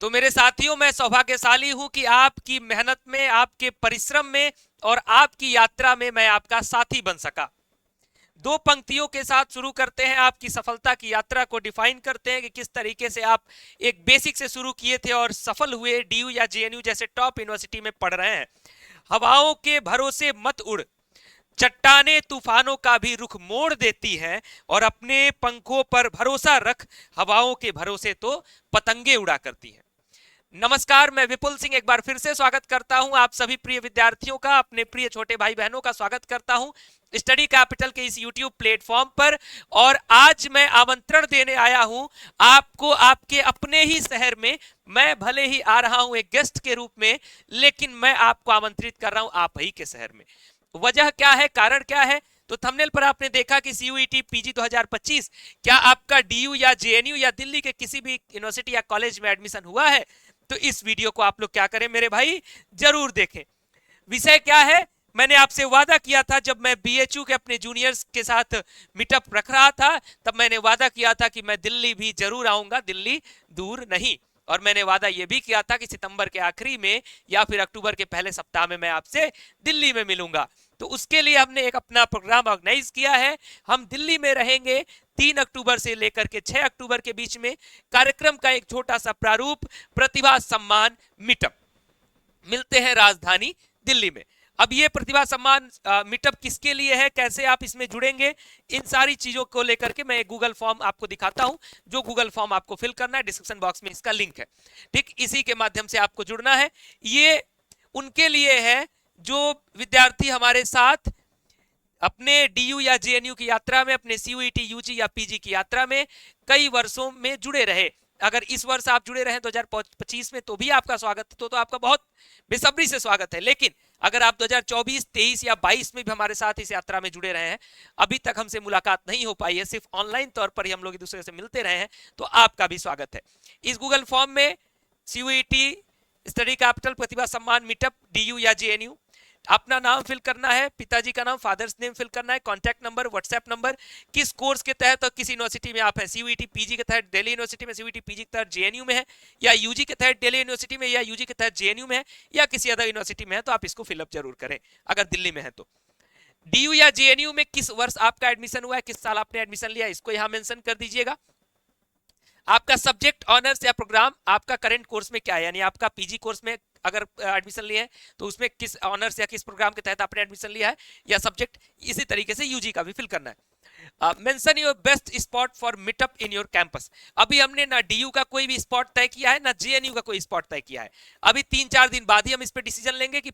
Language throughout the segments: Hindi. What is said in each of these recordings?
तो मेरे साथियों, मैं सौभाग्यशाली हूं कि आपकी मेहनत में, आपके परिश्रम में और आपकी यात्रा में मैं आपका साथी बन सका। दो पंक्तियों के साथ शुरू करते हैं, आपकी सफलता की यात्रा को डिफाइन करते हैं कि किस तरीके से आप एक बेसिक से शुरू किए थे और सफल हुए, डीयू या जेएनयू जैसे टॉप यूनिवर्सिटी में पढ़ रहे हैं। हवाओं के भरोसे मत उड़, चट्टाने तूफानों का भी रुख मोड़ देती हैं, और अपने पंखों पर भरोसा रख, हवाओं के भरोसे तो पतंगे उड़ा करती हैं। नमस्कार, मैं विपुल सिंह एक बार फिर से स्वागत करता हूं आप सभी प्रिय विद्यार्थियों का, अपने प्रिय छोटे भाई बहनों का स्वागत करता हूं स्टडी कैपिटल के इस यूट्यूब प्लेटफॉर्म पर। और आज मैं आमंत्रण देने आया हूं आपको, आपके अपने ही शहर में। मैं भले ही आ रहा हूं एक गेस्ट के रूप में, लेकिन मैं आपको आमंत्रित कर रहा हूं आप ही के शहर में। वजह क्या है, कारण क्या है? तो थंबनेल पर आपने देखा कि सीयूईटी पीजी 2025, क्या आपका डीयू या जेएनयू या दिल्ली के किसी भी यूनिवर्सिटी या कॉलेज में एडमिशन हुआ है? तो इस वीडियो को आप लोग क्या करें मेरे भाई, जरूर देखें। विषय क्या है? मैंने आपसे वादा किया था, जब मैं बीएचयू के अपने जूनियर्स के साथ मीटअप रख रहा था, तब मैंने वादा किया था कि मैं दिल्ली भी जरूर आऊंगा, दिल्ली दूर नहीं। और मैंने वादा यह भी किया था कि सितंबर के आखिरी में या फिर अक्टूबर के पहले सप्ताह में मैं आपसे दिल्ली में मिलूंगा। तो उसके लिए हमने एक अपना प्रोग्राम ऑर्गेनाइज किया है। हम दिल्ली में रहेंगे 3 अक्टूबर से लेकर के 6 अक्टूबर के बीच में। कार्यक्रम का एक छोटा सा प्रारूप, प्रतिभा सम्मान मीटअप। मिलते हैं राजधानी दिल्ली में। अब ये प्रतिभा सम्मान मीटअप किसके लिए है, कैसे आप इसमें जुड़ेंगे, इन सारी चीजों को लेकर के मैं एक गूगल फॉर्म आपको दिखाता हूं। जो गूगल फॉर्म आपको फिल करना है, डिस्क्रिप्शन बॉक्स में इसका लिंक है। ठीक, इसी के माध्यम से आपको जुड़ना है। ये उनके लिए है जो विद्यार्थी हमारे साथ अपने डीयू या जेएनयू की यात्रा में, अपने सीयूईटी, यूजी या पीजी की यात्रा में कई वर्षों में जुड़े रहे। अगर इस वर्ष आप जुड़े रहे 2025 में, तो भी आपका स्वागत है, तो आपका बहुत बेसब्री से स्वागत है। लेकिन अगर आप 2024, 23 या 22 में भी हमारे साथ इस यात्रा में जुड़े रहे हैं, अभी तक हमसे मुलाकात नहीं हो पाई है, सिर्फ ऑनलाइन तौर पर ही हम लोग एक दूसरे से मिलते रहे हैं, तो आपका भी स्वागत है। इस गूगल फॉर्म में सीयूईटी स्टडी कैपिटल प्रतिभा सम्मान मीटअप डीयू या जेएनयू, अपना नाम फिल करना है, पिताजी का नाम, फादर्स नेम फिल करना है, कॉन्टैक्ट नंबर, व्हाट्सएप नंबर, किस कोर्स के तहत और किस यूनिवर्सिटी में आप हैं। सीयूईटी पीजी के तहत दिल्ली यूनिवर्सिटी में, सीयूईटी पीजी के तहत जेएनयू में है, या यूजी के तहत दिल्ली यूनिवर्सिटी में, या यूजी के तहत जेएनयू में है, या किसी अदर यूनिवर्सिटी में है, तो आप इसको फिलअप जरूर करें अगर दिल्ली में है तो। डीयू या जेएनयू में किस वर्ष आपका एडमिशन हुआ है, किस साल आपने एडमिशन लिया, इसको यहां मेंशन कर दीजिएगा। आपका सब्जेक्ट, ऑनर्स या प्रोग्राम, आपका करंट कोर्स में क्या है, यानी आपका पीजी कोर्स में अगर एडमिशन लिया है तो उसमें किस ऑनर्स या किस प्रोग्राम के तहत आपने एडमिशन लिया है, या सब्जेक्ट। इसी तरीके से यूजी का भी फिल करना है। Mention your best spot for meetup in your campus. अभी हमने ना डीयू का कोई भी स्पॉट तय किया है, ना जेएनयू का कोई स्पॉट तय किया है। अभी 3-4 दिन बाद ही हम इस पे डिसीजन लेंगे कि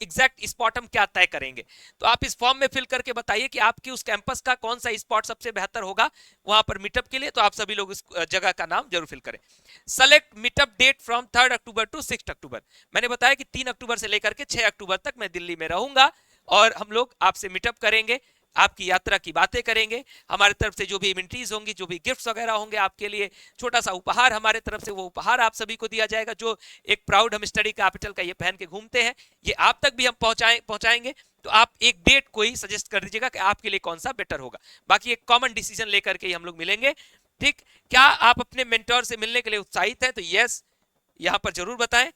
एग्जैक्ट स्पॉट हम क्या तय करेंगे। तो आप इस फॉर्म में फिल करके बताइए कि आपकी उस कैंपस का कौन सा स्पॉट सबसे बेहतर होगा वहां पर मीटअप के लिए। तो आप सभी लोग इस जगह का नाम जरूर फिल करें। Select meetup date from 3 October to 6 October. मैंने बताया कि 3 अक्टूबर से लेकर के 6 अक्टूबर तक मैं दिल्ली में रहूंगा, और हम लोग आपसे मीटअप करेंगे, आपकी यात्रा की बातें करेंगे। हमारे तरफ से जो भी इवेंट्रीज होंगी, जो भी गिफ्ट्स वगैरह होंगे आपके लिए, छोटा सा उपहार हमारे तरफ से, वो उपहार आप सभी को दिया जाएगा। जो एक प्राउड हम स्टडी कैपिटल का ये पहन के घूमते हैं, ये आप तक भी हम पहुंचाएंगे। तो आप एक डेट कोई सजेस्ट कर दीजिएगा कि आपके लिए कौन सा बेटर होगा। बाकी एक कॉमन डिसीजन लेकर के ही हम लोग मिलेंगे। ठीक, क्या आप अपने मेंटोर से मिलने के लिए उत्साहित हैं? तो यस यहां पर जरूर बताएं।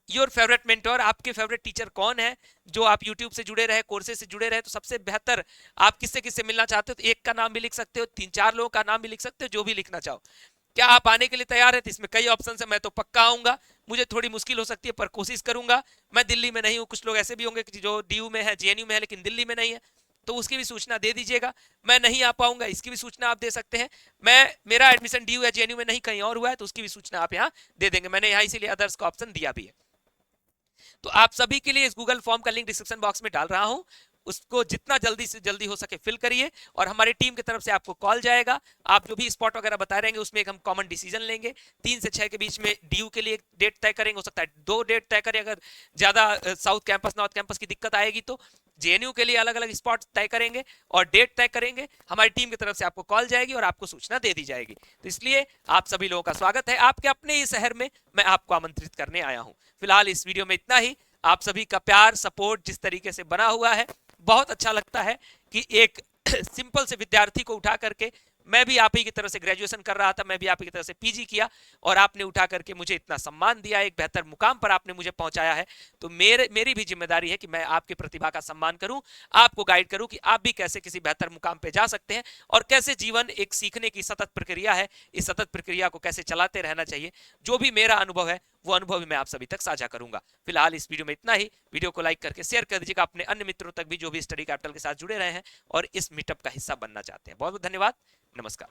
योर फेवरेट मेंटोर, आपके फेवरेट टीचर कौन है जो आप यूट्यूब से जुड़े रहे, कोर्सेज से जुड़े रहे, तो सबसे बेहतर आप किससे किससे मिलना चाहते हो? तो एक का नाम भी लिख सकते हो, 3-4 लोगों का नाम भी लिख सकते हो, जो भी लिखना चाहो। क्या आप आने के लिए तैयार है? तो इसमें कई ऑप्शन है। मैं तो पक्का आऊंगा, मुझे थोड़ी मुश्किल हो सकती है पर कोशिश करूंगा। मैं दिल्ली में नहीं हूँ, कुछ लोग ऐसे भी होंगे जो डीयू में है, जेएनयू में है, लेकिन दिल्ली में नहीं है, तो उसकी भी सूचना दे दीजिएगा। मैं नहीं आ पाऊंगा, इसकी भी सूचना आप दे सकते हैं। मेरा एडमिशन डीयू या जेएनयू में नहीं कहीं और हुआ है, तो उसकी भी सूचना आप यहाँ दे देंगे। मैंने यहाँ इसीलिए अदर्स का ऑप्शन दिया भी है। तो आप सभी के लिए इस गूगल फॉर्म का लिंक डिस्क्रिप्शन बॉक्स में डाल रहा हूं, उसको जितना जल्दी से जल्दी हो सके फिल करिए, और हमारी टीम की तरफ से आपको कॉल जाएगा। आप जो भी स्पॉट वगैरह बता रहेंगे उसमें एक हम कॉमन डिसीजन लेंगे। 3 से 6 के बीच में डीयू के लिए डेट तय करेंगे, हो सकता है 2 डेट तय करें, अगर ज्यादा साउथ कैंपस नॉर्थ कैंपस की दिक्कत आएगी तो। जेएनयू के लिए अलग अलग स्पॉट तय करेंगे और डेट तय करेंगे। हमारी टीम की तरफ से आपको कॉल जाएगी और आपको सूचना दे दी जाएगी। तो इसलिए आप सभी लोगों का स्वागत है, आपके अपने ही शहर में मैं आपको आमंत्रित करने आया हूं। फिलहाल इस वीडियो में इतना ही। आप सभी का प्यार, सपोर्ट जिस तरीके से बना हुआ है, बहुत अच्छा लगता है कि एक सिंपल से विद्यार्थी को उठा करके मैं भी आप ही की तरह से ग्रेजुएशन कर रहा था, मैं भी आप ही की तरह से पीजी किया, और आपने उठा करके मुझे इतना सम्मान दिया, एक बेहतर मुकाम पर आपने मुझे पहुंचाया है। तो मेरी भी जिम्मेदारी है कि मैं आपकी प्रतिभा का सम्मान करूं, आपको गाइड करूं कि आप भी कैसे किसी बेहतर मुकाम पे जा सकते हैं, और कैसे जीवन एक सीखने की सतत प्रक्रिया है, इस सतत प्रक्रिया को कैसे चलाते रहना चाहिए। जो भी मेरा अनुभव है वो अनुभव भी मैं आप सभी तक साझा करूंगा। फिलहाल इस वीडियो में इतना ही। वीडियो को लाइक करके शेयर कर दीजिएगा अपने अन्य मित्रों तक भी जो भी स्टडी कैपिटल के साथ जुड़े रहे हैं और इस मीटअप का हिस्सा बनना चाहते हैं। बहुत बहुत धन्यवाद। नमस्कार।